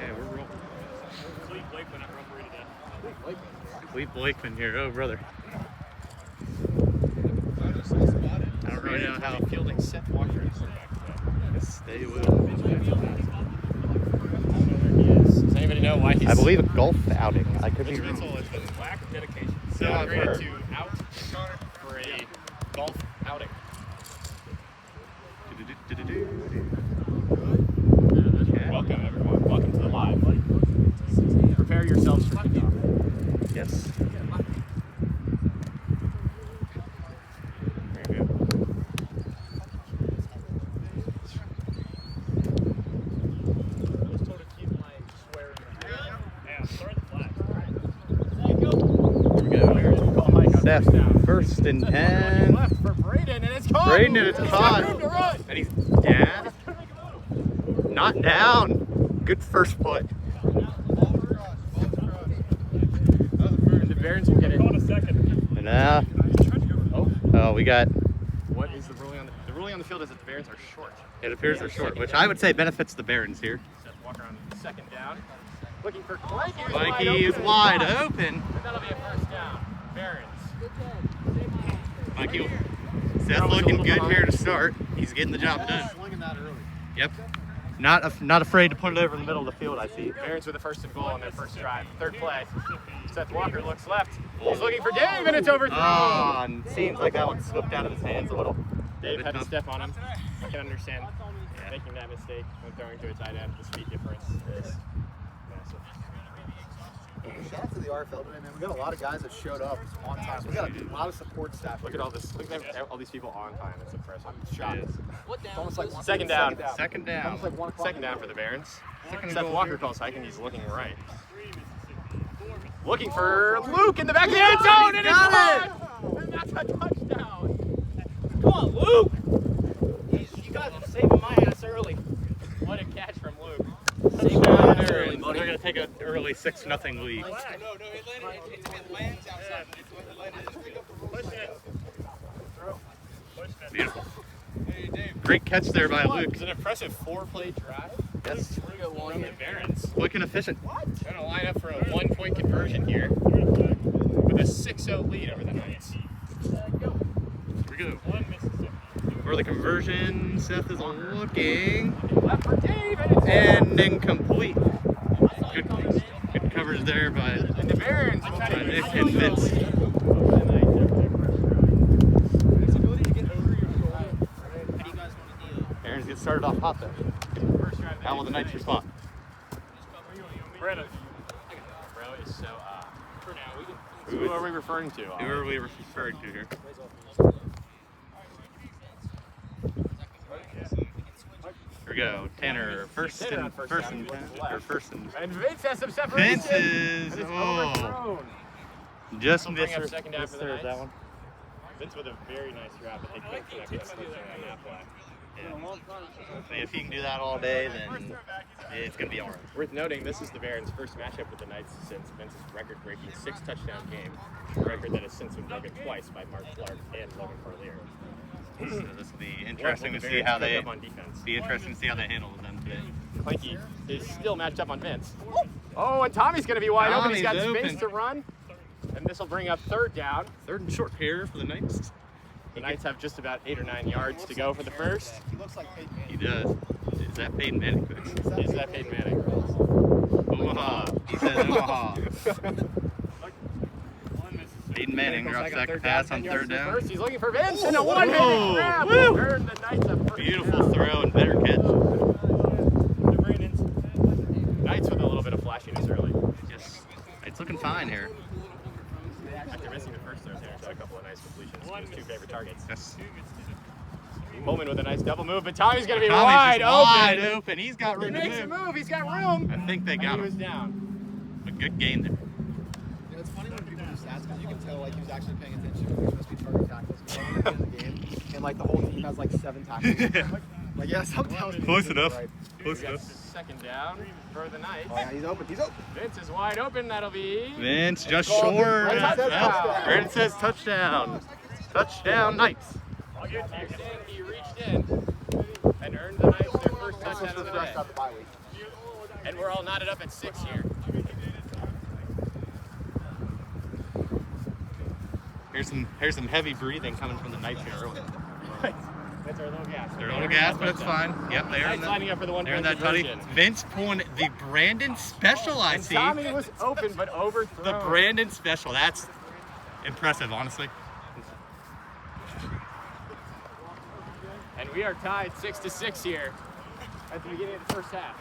Okay, we're rolling. Cleve Blakeman at referee today. Cleve Blakeman here. Oh, brother. I don't really know how fielding Seth Walker at quarterback today. Yes, they will. Does anybody know why he's... I believe a golf outing. I could be Mitch wrong. Mitchell is the lack of dedication. So I've Celebrated heard. to out for a golf outing. Welcome, everyone. Welcome to the live. Prepare yourselves for kickoff. Yes. There you go. Seth, first and 10. Left for Braden, and it's caught. Braden, and it's caught. Room to run. And he's not down. Good first put. And the Barons will get it. And now, oh, we got. What is the ruling on the ruling on the field is that the Barons are short. It appears they're short, which I would say benefits the Barons here. Seth Walker on second down. Looking for Clanky. Mikey is wide open. And that'll be a first down. Barons. Mikey, Seth looking good here to start. He's getting the job done. Slinging that early. Yep. Not afraid to put it over in the middle of the field, I see. Barons with the first and goal on their first drive. Third play. Seth Walker looks left. He's looking for Dave, and it's overthrown. Oh, and seems like that one slipped out of his hands a little. Dave had to step on him. I can understand making that mistake when throwing to a tight end. The speed difference is massive. Shout out to the RFL today, man. We got a lot of guys that showed up on time. We got a lot of support staff. Look at all this. Look at all these people on time. It's impressive. I'm shocked. It's almost like Second down. Second down. Almost like 1 o'clock. Second down for the Barons. Second Seth goal Walker here. calls hike, and he's looking right. Looking for Luke in the back of the end zone, and it's caught! And that's a touchdown. Come on, Luke! You guys are saving my ass early. What a catch from Luke. Touchdown Barons. They're going to take an early 6-0 lead. Beautiful. Great catch there by Luke. It's an impressive 4-play drive. Yes. From the Barons. Looking efficient. Going to line up for a 1-point conversion here with a 6-0 lead over the Knights. Here we go. For the conversion, Seth is looking. Left for Dave, and it's And incomplete. Good coverage there by and the Barons will take Nick and Vince. Barons get started off hot there. How will the Knights respond? Brandon. Bro is so for now we can. Who are we referring to? Who are we referring to here? Here we go. Tanner, first and 10. And Vince has some separation. Vince is And it's oh, overthrown. just Bring missed up second down for the that Knights. one. Vince with a very nice route, but they couldn't connect with something on that play. If he can do that all day, then it's going to be all right. Worth noting, this is the Barons' first matchup with the Knights since Vince's record-breaking 6-touchdown game, a record that has since been broken twice by Mark Clark and Logan Farlier. So this will be interesting to see how they on defense. handle them today. Clanky is still matched up on Vince. Oh, and Tommy's going to be wide open. He's got Tommy's space open. to run. And this will bring up third down. Third and short here for the Knights. The Knights have just about 8 or 9 yards to go for the first. He looks like Peyton Manning. He does. Is that Peyton Manning? Is that Peyton Manning? Omaha. He says Omaha. Peyton Manning drops that pass on third down. First, he's looking for Vince and a one-handed Whoa. grab. Woo. Earned the Knights a first Beautiful down. throw and better catch. Knights with a little bit of flashiness early. Yes. It's looking fine here. After missing the first throws, there, a couple of nice completions to his 2 favorite targets. Yes. Pullman with a nice double move, but Tommy's going to be Tommy's wide just open. wide open. He's got He room to makes a move. move. He's got room. I think they got He was him. down. A good game there. Yeah, it's funny when people do stats because you can tell like he was actually paying attention. There's supposed to be target tackles in the game, and like the whole team has like 7 tackles. Like yeah, sometimes Close enough. Right. Close We got enough. second down for the Knights. Oh yeah, he's open. He's open. Vince is wide open. That'll be. Vince just Called it. short. Brandon says Well, touchdown. Brandon says touchdown. Touchdown Knights. He reached in and earned the Knights their first touchdown of the day. Fresh out the bye week. And we're all knotted up at 6 here. Here's some heavy breathing coming from the Knights here early. That's our little gas. They're a little gas, but it's fine. Yep, they're lining up for the one. They're in that tutty. Vince pulling the Brandon Special, I see. Tommy was open, but overthrown. The Brandon Special. That's impressive, honestly. And we are tied 6-6 here at the beginning of the first half.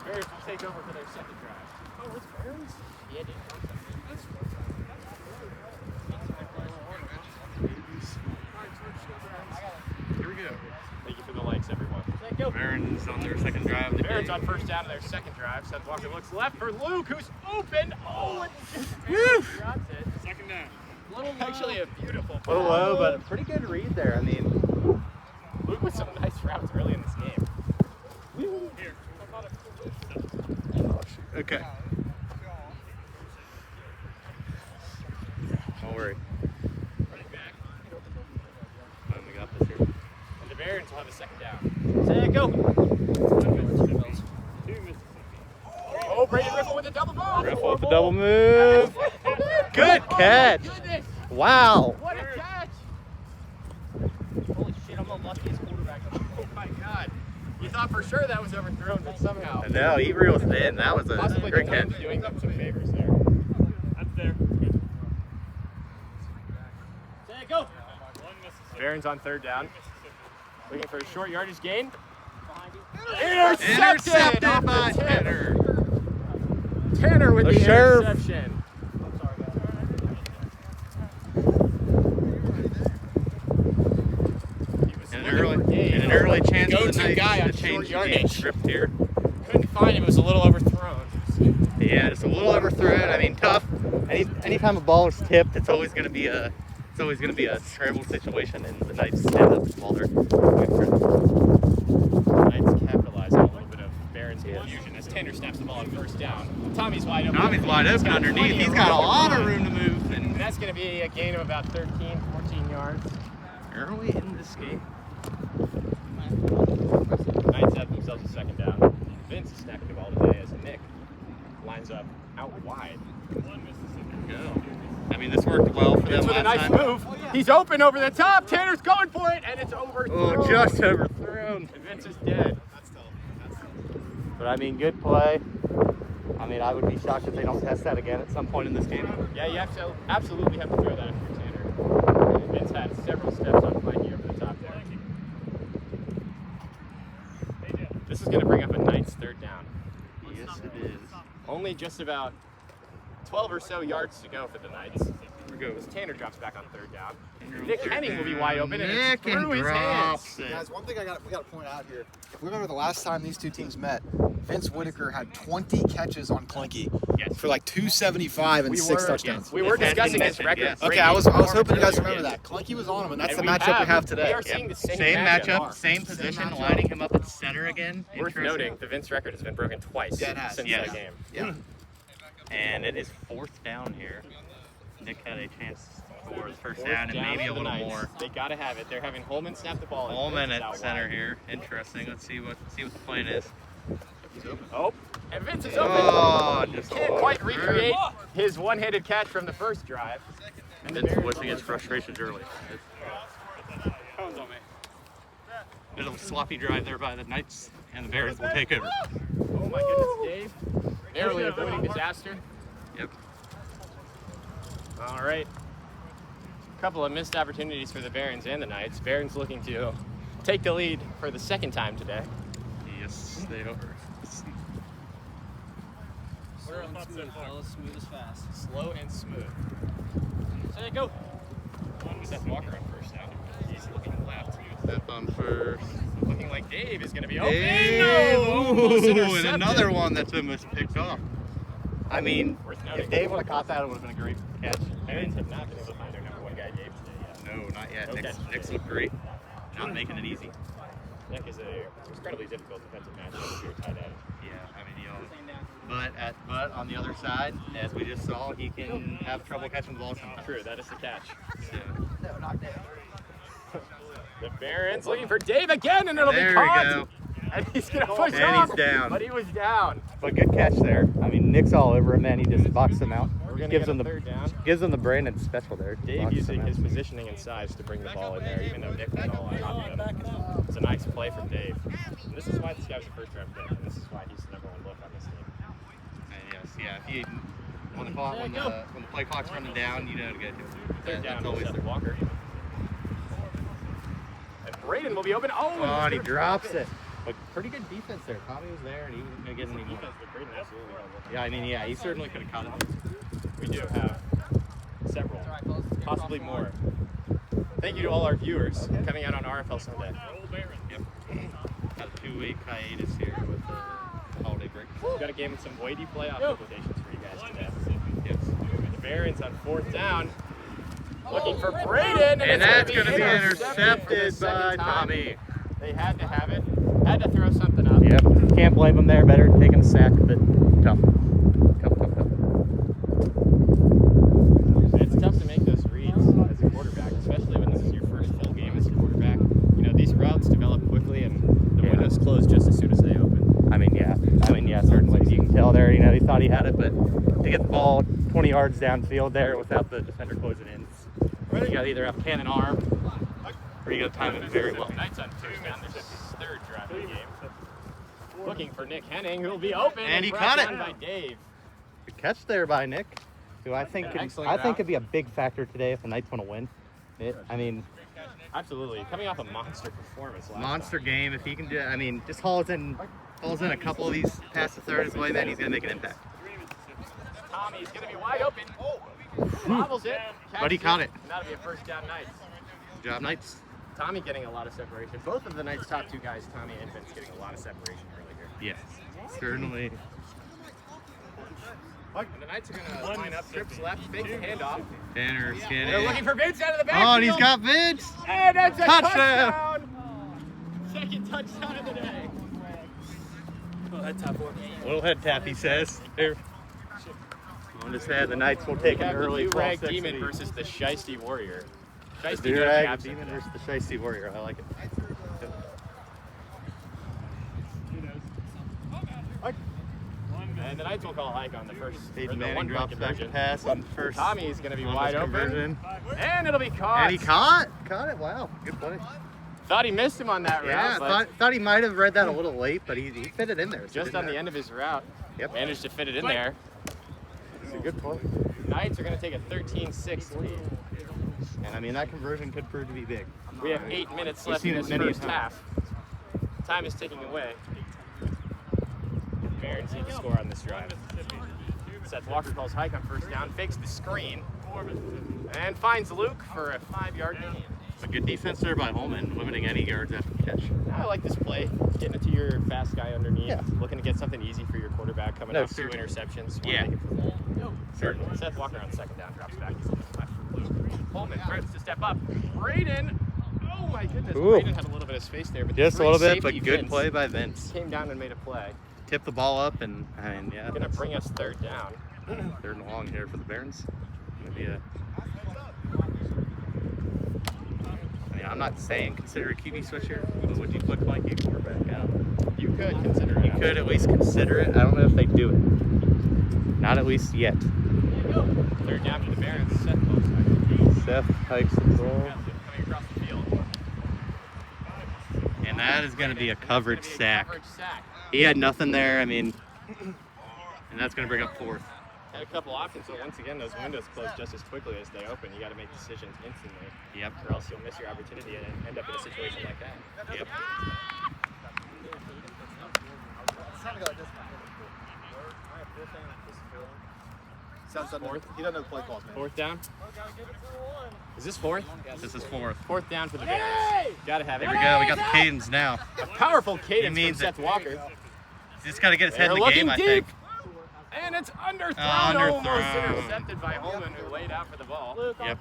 Bears will take over for their second drive. Oh, it's Bears? Yeah, dude. Here we go. Thank you for the likes, everyone. Barons on their second drive. The Barons on first down of their second drive. Seth Walker looks left for Luke, who's open. Oh, and drops it. Second down. Actually a beautiful A little low, but a pretty good read there. I mean, Luke with some nice routes early in this game. Here. okay. Don't worry. We got this here. And the Barons will have a second down. Say go. Oh, Brandon Riffle with a double move. Riffle with the double move. Good catch. Goodness. Wow. What a catch. Holy shit, I'm the luckiest quarterback. Oh my God. You thought for sure that was overthrown, but somehow. No, he reels it in. That was a Possibly great catch. doing them some favors there. That's there. Say go. Barons on third down. Looking for a short yardage gain. Intercepted by Tanner. Tanner with the sheriff. interception. And an early chance for the Go-to guy on Knights to change short the game yardage. script here. Couldn't find him. It was a little overthrown. Yeah, just a little overthrown. I mean, tough. Anytime a ball is tipped, it's always going to be a terrible situation, and the Knights end up smaller. Knights capitalize on a little bit of Barron's confusion as Tanner snaps the ball on first down. Tommy's wide open. Tommy's wide open underneath. He's got a lot of room to move. And that's going to be a gain of about 13, 14 yards. Early in this game. Knights have themselves a second down. Vince is snapping the ball today as Nick lines up out wide. Go. I mean, this worked well for them With a last nice time. move. He's open over the top. Tanner's going for it, and it's overthrown. Oh, just overthrown. And Vince is dead. But I mean, good play. I mean, I would be shocked if they don't test that again at some point in this game. Yeah, you have to absolutely have to throw that after Tanner. And Vince had several steps on play here over the top there. This is going to bring up a Knights third down. Yes, it is. Only just about 12 or so yards to go for the Knights. Here goes. Tanner drops back on third down. Nick Henning will be wide open, and it's Nick through his drops hands. it. Guys, one thing we got to point out here. If we remember the last time these two teams met, Vince Whitaker had 20 catches on Clunky Yes. for like 275 and 6 touchdowns. We were Yes, discussing that's his been record. mentioned, Okay, I was hoping you guys remember that. Clunky was on him, and that's the matchup we have today. We are seeing the same matchup, same position, matchup. lining him up at center again. Worth Interesting. noting, the Vince record has been broken twice Yeah, it has. since Yes. that game. Yeah. And it is fourth down here. Nick had a chance for the first Fourth down and maybe a for the little Knights. more. They got to have it. They're having Holman snap the ball. and Holman Vince is at out center wide. here. Interesting. Let's see what the plan is. Oh, and Vince is open. Oh, just Can't quite recreate his one-handed catch from the first drive. And Vince voicing his frustrations early. Cones on me. There's a sloppy drive there by the Knights, and the Bears will take over. Oh my goodness, Dave. Narrowly avoiding disaster. Yep. All right. A couple of missed opportunities for the Barons and the Knights. Barons looking to take the lead for the second time today. Yes, they are. What are our thoughts so far? Smooth as fast. Slow and smooth. So they go. Seth Walker on first down. He's looking left. Step on first. Looking like Dave is going to be open. Dave! No! Almost Ooh, and intercepted. another one that's almost picked off. I mean, Worth noting. if Dave would have caught that, it would have been a great catch. Barons have not been able to find their number one guy, Dave, today yet. No, not yet. No Nick's, catch. Nick's looked great. Not making it easy. Nick is a incredibly difficult defensive matchup if you're tight end. Yeah, I mean, but on the other side, as we just saw, he can have trouble catching the ball sometimes. True, that is the catch. So, The Barons looking for Dave again, and it'll there be we caught. go. And he's going to push And off. he's down. But he was down. But good catch there. I mean, Nick's all over him, man. He just boxed him out. We're going to Gives get him a the third down. gives him the Brandon special there. Dave Boxed using him his out. positioning and size to bring the ball in there, even though Nick went all out on him. It's a nice play from Dave. And this is why this guy was a first round pick. And this is why he's the number one look on this team. And yes, yeah. If you, when the play clock's running down, you know how to get to it. Third down, That's always Seth the Walker. And Braden will be open. Oh, Oh, and he Mr. drops it. But pretty good defense there. Tommy was there, and he wasn't going to get any more. Defense, but Braden absolutely held up. Yeah, I mean, yeah, he certainly could have caught it. We do have several, possibly more. Thank you to all our viewers coming out on RFL Sunday. Yep. Got a 2-week hiatus here with the holiday break. We've got a game with some weighty playoff implications for you guys today. Yes. The Barons on fourth down, looking for Braden, And it's that's going to be for the intercepted by second time. Tommy. They had to have it, had to throw something up. Yep. Can't blame him there. Better taking a sack, but tough. Tough. It's tough to make those reads as a quarterback, especially when this is your first full game as a quarterback. You know, these routes develop quickly and the windows close just as soon as they open. I mean, yeah, certainly. You can tell there, you know, he thought he had it, but to get the ball 20 yards downfield there without the defender closing in, you got to either have cannon arm or you got to time it very well. Knights on first down, there's his third drive of the game. Looking for Nick Henning, who will be open And he brought caught it. down by Dave. Good catch there by Nick, who I think could be a big factor today if the Knights want to win. I mean, Absolutely, coming off a monster performance last monster time. game. If he can do, I mean, just hauls in a couple of these past the third play, then he's gonna make an impact. Tommy's going to be wide open. Bobbles it. But he catches caught it. And that'll be a first down Knights. Good job, Knights. Tommy getting a lot of separation. Both of the Knights' top two guys, Tommy and Vince, getting a lot of separation early here. Yes, certainly. And the Knights are going to line up, trips left, fake the handoff. Tanner They're looking skinny. for Vince out of the Oh, backfield. and he's got Vince. And that's a Touchdown. touchdown. Second touchdown of the day. Little head tap, he says. There. On his head, the Knights will take We an have early the Durag 12-6 Demon lead. versus the Shiesty Warrior. The Shiesty Durag absent. Demon versus the Shiesty Warrior. I like it. And the Knights will call Ike on the first, or Peyton the Manning one drops back to conversion. pass on first. Tommy's going to be on wide this open. conversion. And it'll be caught. And he caught it. Wow, good play. Thought he missed him on that Yeah, route, but thought he might have read that a little late, but he fit it in there. so just didn't on the matter. end of his route, Yep. managed to fit it in there. It's a good play. Knights are going to take a 13-6 lead. And I mean, that conversion could prove to be big. We have 8 minutes We've left seen in it this many first times. half. Time is ticking away. Barons need to score on this drive. Seth Walker calls Hike on first down, fakes the screen, and finds Luke for a 5-yard gain. It's a good defense there by Holman, limiting any yards after the catch. I like this play. Getting it to your fast guy underneath. Yeah. Looking to get something easy for your quarterback coming No, off 2 certainly. interceptions. Yeah. Certainly. Seth Walker on second down drops back. He's looking left. Holman threats to step up. Braden. Oh my goodness. Ooh. Braden had a little bit of space there, but Just a great little bit, safety but good Vince play by Vince. Came down and made a play. Tipped the ball up, and yeah, Gonna that's bring us third down. third and long here for the Barons. Gonna be a. I mean, I'm not saying consider a QB switch here, but would you put Mikey at quarterback out? You could consider it. You could at least consider it. I don't know if they do it. Not at least yet. Third down to the Barons. Seth calls back. Seth hikes the goal. Coming across the field. And that is going to be a coverage sack. Coverage sack. He had nothing there. I mean, and that's going to bring up fourth. Had a couple options, but once again, those windows close just as quickly as they open. You got to make decisions instantly, Yep. or else you'll miss your opportunity and end up in a situation like that. Yep. Fourth. He doesn't know the play calls, man. Fourth down. Is this fourth? This is fourth. Fourth down for the Barons. Got to have it. There we go. We got the cadence now. A powerful cadence from means Seth it. Walker. Just got to get his head They're in the looking game, I deep. think. And it's underthrown, Underthrown. almost intercepted by Holman, who laid out for the ball. Yep.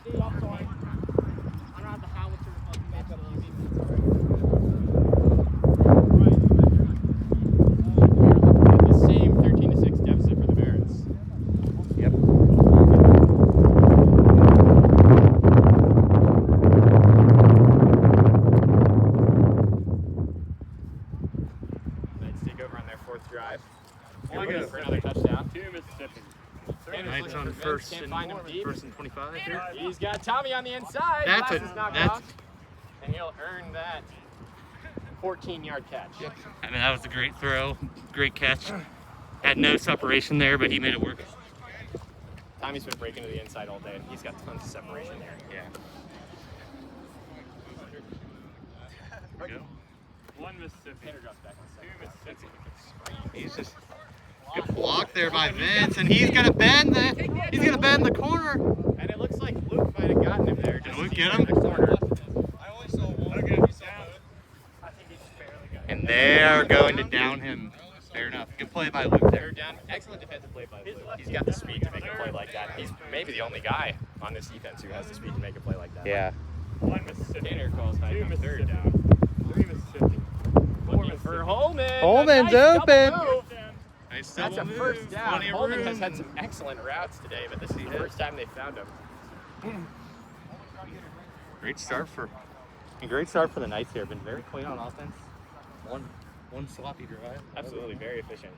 The same 13-6 deficit for the Barons. Yep. One good for another touchdown. 2 Mississippi. Knights on Vince first can't and find him deep. 25 here. He's got Tommy on the inside. That's Glasses a- knocked that's- off, and he'll earn that 14-yard catch. I mean, that was a great throw, great catch. Had no separation there, but he made it work. Tommy's been breaking to the inside all day, and he's got tons of separation there. Yeah. There we go. 1 Mississippi. Tanner drops back on 2 second. Mississippi. He's just good block there by Vince, and he's gonna bend the corner. And it looks like Luke might have gotten him there. Did just Luke as get he's him? in the corner. Okay, he's down. I think he just barely got him. And they're going to down him. Fair enough. Good play by Luke there. Third down. Excellent defensive play by Luke. He's got the speed to make a play like that. He's maybe the only guy on this defense who has the speed to make a play like that. Yeah. 1 Mississippi. Tanner calls high 2 on third Mississippi. down. 3 Mississippi. Looking for Holman. Holman's A nice open. double move. Nice That's a double first move. down. Plenty of Holman room. has had some excellent routes today, but this is the first time they found him. Great start for the Knights here. Been very clean on offense. One sloppy drive. Absolutely, very efficient.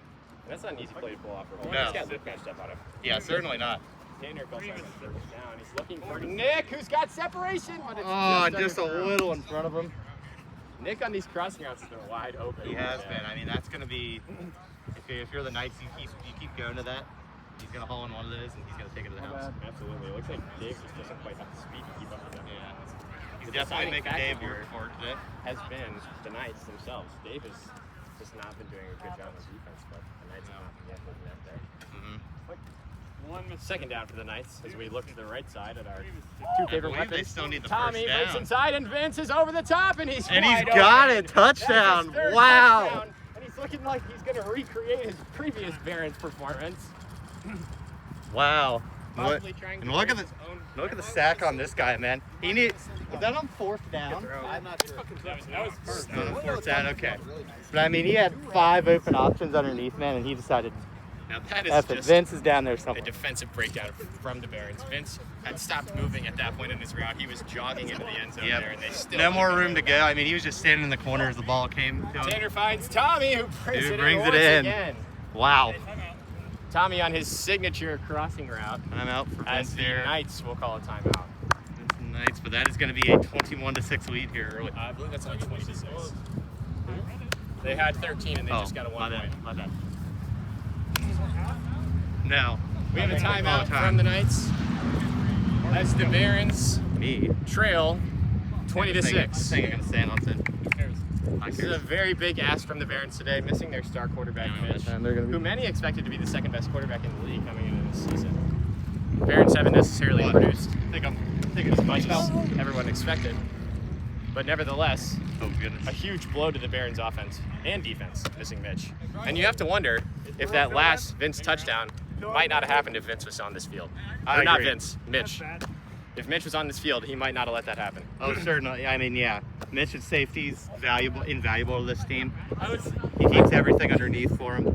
And that's not an easy play to pull off for Holman. No. He's got Luke matched up on him. Yeah, certainly not. Tanner calls high on third down. He's looking for Nick, who's got separation, but it's Oh, under just a throw. little in front of him. Nick on these crossing routes has been wide open. He has been. I mean, that's going to be, if you're the Knights, you keep going to that. He's going to haul in one of those, and he's going to take it to the house. Absolutely. It looks like Dave just doesn't quite have the speed to keep up with him. Yeah. He's The definitely deciding making factor Dave here work for it today. has been the Knights themselves. Dave has just not been doing a good job on defense, but the Knights have not been yet moving out there. 1 Mississippi. Second down for the Knights as we look to the right side at our 3 Mississippi. two I favorite believe they weapons. still need the Tommy first breaks down. inside, and Vince is over the top, and he's And he's wide got open. it. Touchdown. That's his third Wow. touchdown, and he's looking like he's going to recreate his previous Barons performance. Wow. Possibly trying to And look at break the his own look at the record. sack on this guy, man. He needs. Was that on fourth down? I'm not sure. That was first. No, fourth down. Okay. But I mean, he had 5 open options underneath, man, and he decided. Now that is F it. just Vince is down there a somewhere. defensive breakdown from the Barons. Vince had stopped moving at that point in his route. He was jogging into the end zone Yep. there, and they still No more moved room to over. go. I mean, he was just standing in the corner as the ball came to him. Tanner finds Tommy, who brings Who it brings in it once in. again. Wow. Tommy on his signature crossing route. I'm out for As Vince the there. Knights will call a timeout. Vince and Knights, but that is going to be a 21-6 lead here early. I believe that's only 26. They had 13 and they just got a 1 point. My bad. No. We have a timeout Time. from the Knights as the Barons Me. trail 20 to I 6. think I'm going to stand on it. This is a very big ask from the Barons today, missing their star quarterback, Mitch, And they're going who many expected to be the second best quarterback in the league coming into this season. Barons haven't necessarily produced I think it's as much as everyone expected, but nevertheless, Oh, goodness. a huge blow to the Barons offense and defense, missing Mitch. And you have to wonder if that last Vince touchdown might not have happened if Vince was on this field. I Or not agree. Vince, Mitch. If Mitch was on this field, he might not have let that happen. Oh, certainly. I mean, yeah. Mitch's safety's invaluable to this team. He keeps everything underneath for him.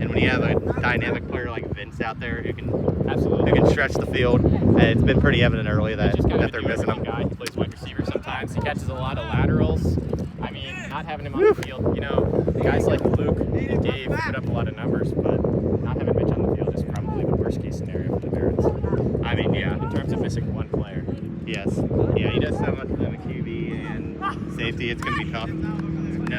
And when you have a dynamic player like Vince out there who Absolutely. can stretch the field, and it's been pretty evident early that, Just kind of they're missing him. guy. He plays wide receiver sometimes. He catches a lot of laterals. I mean, not having him on the field, you know, guys like Luke and Dave put up a lot of numbers, but not having Mitch on the field is probably the worst case scenario for the Barons. I mean, yeah. In terms of missing one player. Yes. Yeah, he does so much for them at QB and safety. It's going to be tough.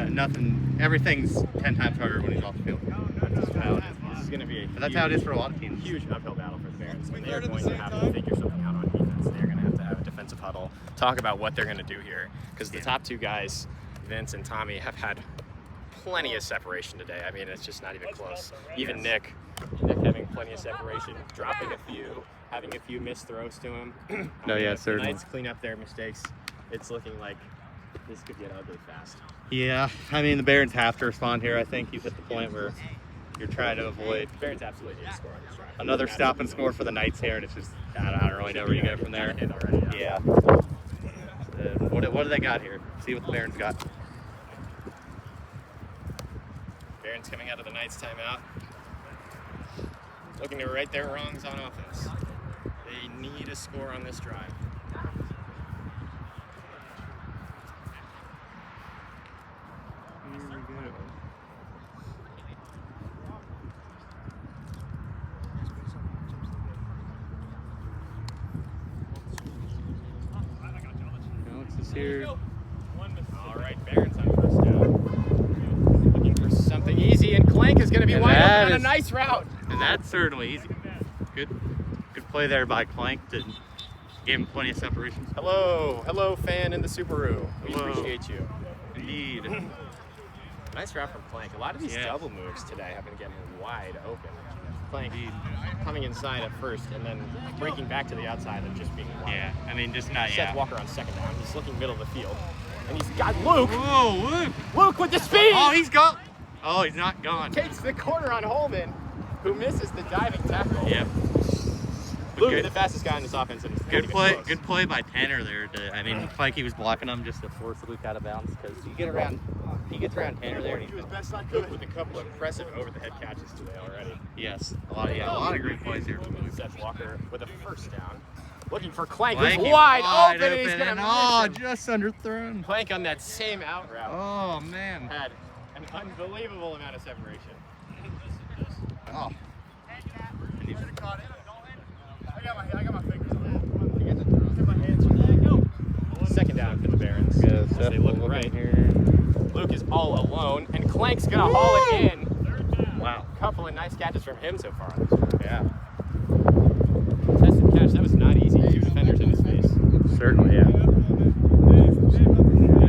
Nothing. Everything's 10 times harder when he's off the field. That's just how it is. This is going to be a But that's how it is for a lot of teams. huge uphill battle for the Barons, and they are going to have to figure something out on defense. They're going to have a defensive huddle, talk about what they're going to do here, because the top two guys, Vince and Tommy, have had plenty of separation today. I mean, it's just not even close. Even Nick having plenty of separation, dropping a few, having a few missed throws to him. No, yeah, if the certainly. Knights clean up their mistakes, it's looking like this could get ugly fast. Yeah, I mean, the Barons have to respond here. I think you've hit the point where you're trying to avoid The Barons absolutely need to score on this drive. another stop and score for the Knights here, and it's just, I don't really know where you go from there. Hit already, Yeah. What do they got here? See what the Barons got. Barons coming out of the Knights timeout. Looking to right their wrongs on offense. They need a score on this drive. Knights here. All right, Barron's on first down. Looking for something easy, and Clank is going to be And wide that open on a is- nice route. And that's certainly easy. Good play there by Clank to give him plenty of separation. Hello, fan in the Subaru. We Hello. appreciate you. Indeed. Nice route from Clank. A lot of these Yeah. double moves today have been getting wide open. Clank Indeed. coming inside at first and then breaking back to the outside and just being wide. Yeah, I mean, just not Seth yet. Walker on second down. He's looking middle of the field. And he's got Luke. Whoa, Luke! Luke with the speed! Oh, he's gone. Oh, he's not gone. Takes the corner on Holman, who misses the diving tackle. Yep. Luke, Good- the fastest guy in this offense. And it's not Good even play. close. Good play by Tanner there. I mean, Clanky was blocking him just to force Luke out of bounds because he gets around Tanner there. And Do his best I Luke could. with a couple of impressive over-the-head catches today already. yes, a lot of great plays here. Seth Walker with a first down. Looking for Clank, Clanky who's wide open, and he's open, going and to oh, miss him. just underthrown. Clank on that same out route Oh man. had an unbelievable amount of separation. Oh. I got my fingers on Second down for the Barons. Yeah, As Seth they look looking right. here. Luke is all alone, and Clank's going to haul it in. Wow. Couple of nice catches from him so far on this one. Yeah. Contested catch, that was not easy. Two defenders in his face. Certainly, yeah. Gonna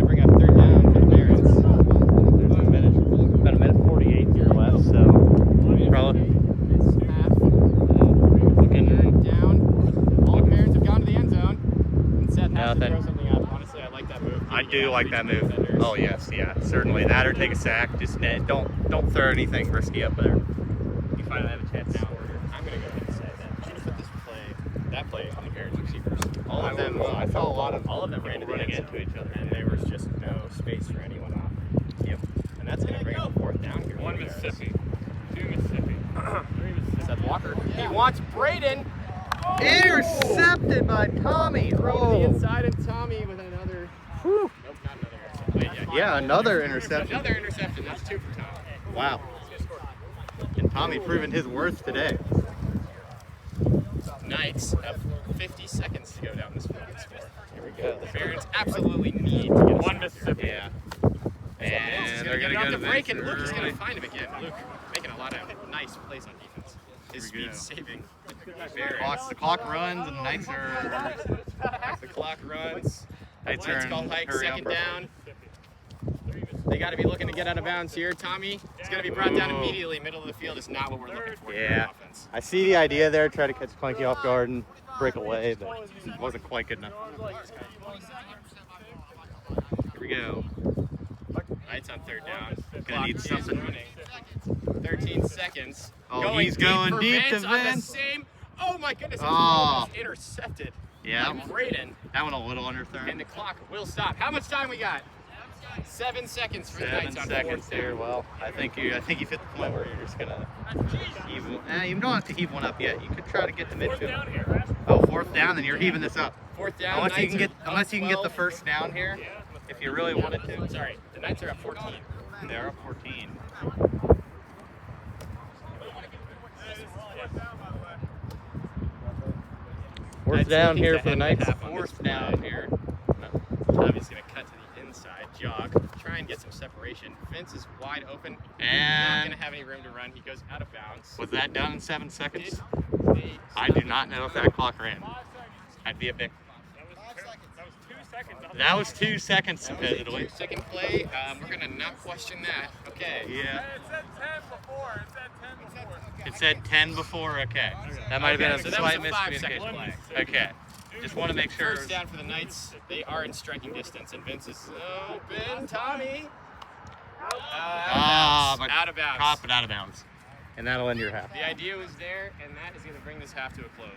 bring up third down for the Barons. There's about a minute 48 here left, so probably Half. looking. Third down. All the Barons have gone to the end zone. And Seth has to Nothing. throw something up. Honestly, I like that move. I do like that move. Defenders. Oh yes, yeah, certainly. That or take a sack. Just don't throw anything risky up there. You finally have a chance. Now, I'm going to go ahead and say that should have put that play on the Barons receivers. All of them, I saw a lot of all of them ran to the running end zone, into each other. and there was just no space for anyone off. Yep. And that's going to bring up a fourth down here. One for the Barons. Mississippi. Two Mississippi. Three Mississippi. Seth Walker. He wants Braden. Intercepted by Tommy. Throw to the Oh. inside, and Tommy with another. Whew. Nope, not another interception. Wait, Yeah, another interception. Another interception. That's two for Tom. Wow. And Tommy proving his worth today. Knights have 50 seconds to go down this field and score. Here we go. The Barons absolutely need to get a One stop. Mississippi. Yeah. Vince is And gonna they're gonna get go off to the break, and Vince Luke is going to early. find him again. Luke making a lot of nice plays on defense. His Here we go. speed saving. The clock runs and the Knights are The clock runs. Knights Lights are call in hike, hurry second up. down. They got to be looking to get out of bounds here. Tommy is going to be brought down immediately. Middle of the field is not what we're looking for here Yeah. on offense. I see the idea there, try to catch Clanky off guard and break away, but it wasn't quite good enough. Here we go. Knights on third down. Gonna Clock need is something. running. 13 seconds. Oh, he's going for deep to Vince on the Vince. same. Oh my goodness! It's Oh. almost intercepted. Yeah, by Braden, that one a little and underthrown. the clock will stop. How much time we got? 7 seconds for the 7 Knights on seconds fourth here. down. Well, I think you hit the point where you're just gonna heave. You don't have to heave one up yet. You could try to get to Fourth down midfield. here. Oh, fourth down, then you're heaving this up. Fourth down. Unless you Knights can get are unless you can get the 12. first down here, if you really wanted to. Sorry, the Knights are at 14. They're up 14. Fourth Knights down looking here to for the end Knights. half on this Fourth down play. here. Tommy's going to cut to the inside, jog, try and get some separation. Vince is wide open. Not And going to have any room to run. He goes out of bounds. was that done in 7 seconds? They I do not know if that clock ran. That'd be a big. That was 2 seconds. That was 2 seconds, supposedly. 2-second play. We're going to not question that. Okay. Yeah. It said 10 before. It said 10 before. It said 10 before. Okay. That might have been so a that was slight a 5-second miscommunication. play. Okay. Just want to make sure. First down for the Knights. They are in striking distance, and Vince is open. Tommy. But Out of bounds. Caught, but out of bounds. And that'll end your half. The idea was there, and that is going to bring this half to a close.